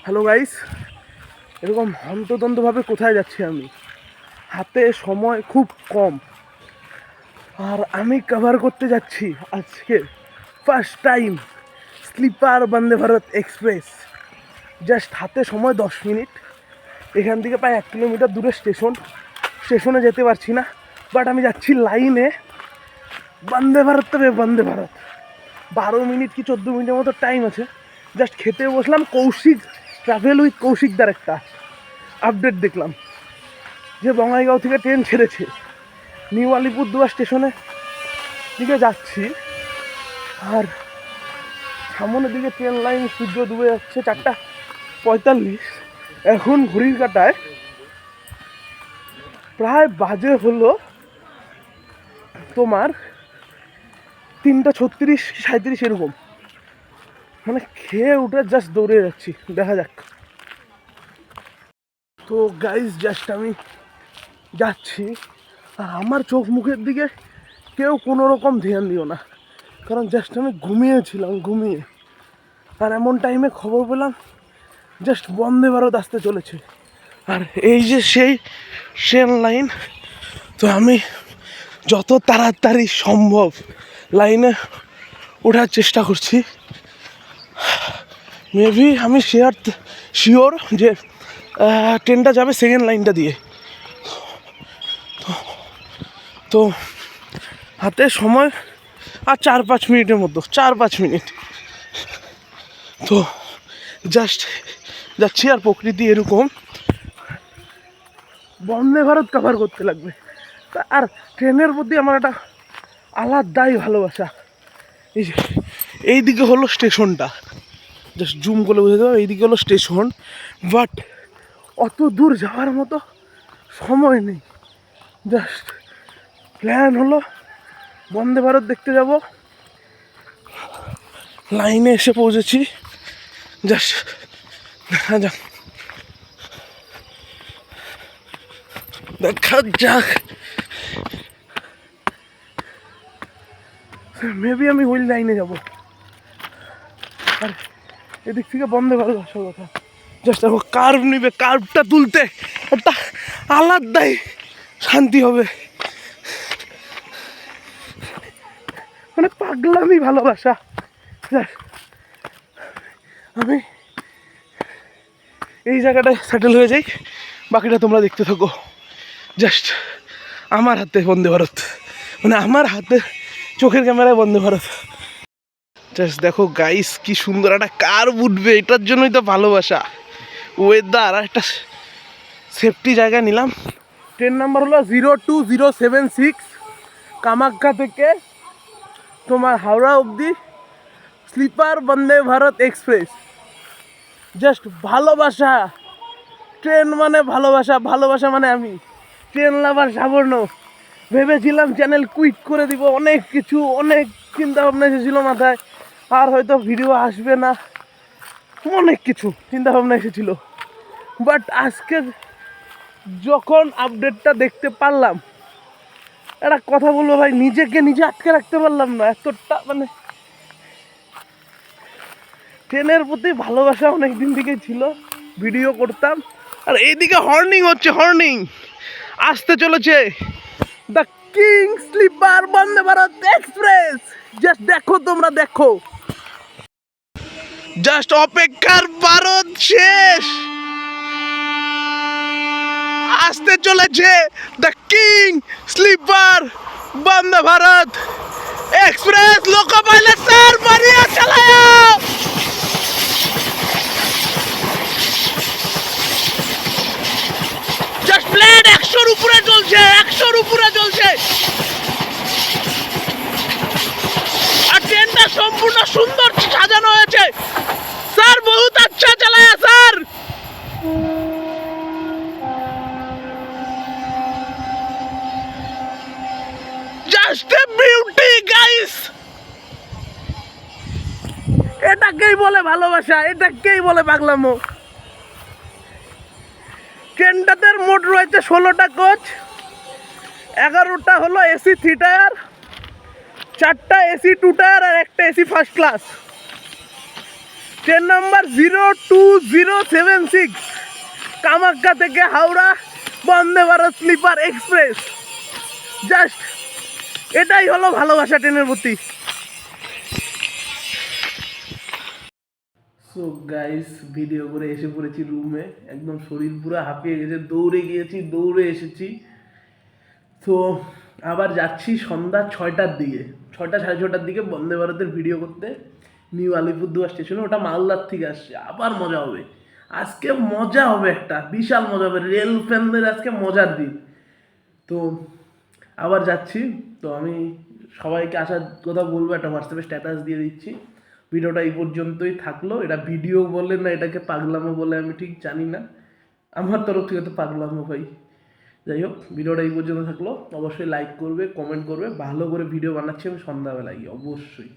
Hello guys, এরকম হন্তদন্তভাবে কোথায় যাচ্ছি আমি? হাতে সময় খুব কম, আর আমি কভার করতে যাচ্ছি আজকে first time sleeper Vande Bharat express. Just হাতে সময় 10 মিনিট। এখান থেকে প্রায় 1 কিলোমিটার দূরে স্টেশনে যেতে পারছি না, বাট আমি যাচ্ছি লাইনে। বন্দে ভারত, তবে বন্দে ভারত 12 মিনিট কি 14 মিনিটের মতো টাইম আছে। জাস্ট খেতে বসলাম। কৌশিক ট্রাভেল উইথ কৌশিকদার একটা আপডেট দেখলাম যে বঙ্গাইগাঁও থেকে ট্রেন ছেড়েছে। নিউ আলিপুরদুয়ার স্টেশনে দিকে যাচ্ছি, আর সামনের দিকে ট্রেন লাইন সূর্য ডুবে যাচ্ছে 4:45। এখন ঘড়ির কাঁটায় প্রায় বাজে হলো তোমার 3:36 কি 37 এরকম। মানে খেয়ে উঠে জাস্ট দৌড়ে যাচ্ছি, দেখা যাক। তো গাইজ জাস্ট আমি যাচ্ছি, আর আমার চোখ মুখের দিকে কেউ কোনো রকম ধ্যান দিও না, কারণ জাস্ট আমি ঘুমিয়েছিলাম। আর এমন টাইমে খবর পেলাম জাস্ট বন্দে ভারত আসতে চলেছে, আর এই যে সেই ট্রেন লাইন। তো আমি যত তাড়াতাড়ি সম্ভব লাইনে ওঠার চেষ্টা করছি। মেবি আমি শিওর যে ট্রেনটা যাবে সেকেন্ড লাইনটা দিয়ে। তো হাতে সময় আর 4-5 মিনিটের মতো, 4-5 মিনিট। তো জাস্ট যাচ্ছি, আর প্রকৃতি এরকম বন্দে ভারত কভার করতে লাগবে। আর ট্রেনের প্রতি আমার একটা আলাদাই ভালোবাসা। এই যে এইদিকে হলো স্টেশনটা, জাস্ট জুম করে বুঝে দেবো, এইদিকে হলো স্টেশন। বাট অত দূর যাওয়ার মতো সময় নেই। জাস্ট প্ল্যান হলো বন্দে ভারত দেখতে যাব। লাইনে এসে পৌঁছেছি, জাস্ট দেখা যাক মেবি আমি ওই লাইনে যাব। আর এদিক থেকে বন্দে ভারত আসার কথা। জাস্ট দেখো কার্ভ নিবে, কার্ভটা তুলতে একটা আলাদাই শান্তি হবে। মানে পাগলামি ভালোবাসা। আমি এই জায়গাটায় সেটেল হয়ে যাই, বাকিটা তোমরা দেখতে থাকো। জাস্ট আমার হাতে বন্দে ভারত, মানে আমার হাতে চোখের ক্যামেরায় বন্দে ভারত। জাস্ট দেখো গাইস, কি সুন্দর একটা কার্ভ উঠবে, এটার জন্যই তো ভালোবাসা। ওয়েদার আর একটা সেফটি জায়গা নিলাম। ট্রেন নাম্বার হলো 02076, কামাখ্যা থেকে তোমার হাওড়া অবধি sleeper Vande Bharat express. Just ভালোবাসা। ট্রেন মানে ভালোবাসা, ভালোবাসা মানে আমি। ট্রেন লাভার সাবর্ণ। ভেবেছিলাম চ্যানেল কুইট করে দিব, অনেক কিছু, অনেক চিন্তা ভাবনা এসেছিলো মাথায়, আর হয়তো ভিডিও আসবে না, অনেক কিছু চিন্তা ভাবনা এসেছিল। বাট আজকে যখন আপডেটটা দেখতে পারলাম, একটা কথা বলবো ভাই, নিজেকে নিজে আটকে রাখতে পারলাম না। এতটা মানে ট্রেনের প্রতি ভালোবাসা অনেক দিন থেকেই ছিল, ভিডিও করতাম। আর এইদিকে হর্নিং হচ্ছে, হর্নিং আসতে চলেছে the king sleeper Vande Bharat express. Just দেখো, তোমরা দেখো, জাস্ট অপেক্ষার ভারত শেষ। আসতে চলেছে the king sleeper Vande Bharat express. Loco pilot sir বাড়িয়ে চালায়া। জাস্ট প্লেন 100-র উপরে চলছে, 100-র উপরে চলছে। আর ট্রেনটা সম্পূর্ণ সুন্দর সাজানো হয়েছে। স্যার বহুত আচ্ছা চালায়া sir. Just a beauty guys. এটাকেই বলে ভালোবাসা, এটাকেই বলে পাগলামো। ট্রেনটাতে মোট রয়েছে 16টা কোচ, 11টা হলো এসি 3 টায়ার, 4টা এসি 2 টায়ার, আর একটা AC first class. Train number 02076 Kamakhya থেকে Howrah Vande Bharat sleeper express. Just এটাই হলো ভালোবাসা ট্রেনের প্রতি। সো গাইস, ভিডিও করে এসে পড়েছি রুমে, একদম শরীর পুরো হাঁপিয়ে গেছে, দৌড়ে গিয়েছি, দৌড়ে এসেছি। তো আবার যাচ্ছি সন্ধ্যা 6টার দিকে, 6টা সাড়ে 6টার দিকে বন্দে ভারতের ভিডিও করতে নিউ আলিপুরদুয়ার স্টেশনে। ওটা মালদার থেকে আসছে, আবার মজা হবে আজকে, মজা হবে একটা বিশাল মজা হবে, রেল ফ্যানদের আজকে মজার দিন। তো আবার যাচ্ছি। তো আমি সবাইকে আসার কথা বলবো, একটা হোয়াটসঅ্যাপে স্ট্যাটাস দিয়ে দিচ্ছি। ভিডিওটা এই পর্যন্তই থাকলো। এটা ভিডিও বলে না এটাকে পাগলামো বলে আমি ঠিক জানি না, আমার তরফ থেকে তো পাগলামো ভাই। যাই হোক, ভিডিওটা এই পর্যন্ত থাকলো। অবশ্যই লাইক করবে, কমেন্ট করবে। ভালো করে ভিডিও বানাচ্ছি আমি সন্ধ্যাবেলায় অবশ্যই।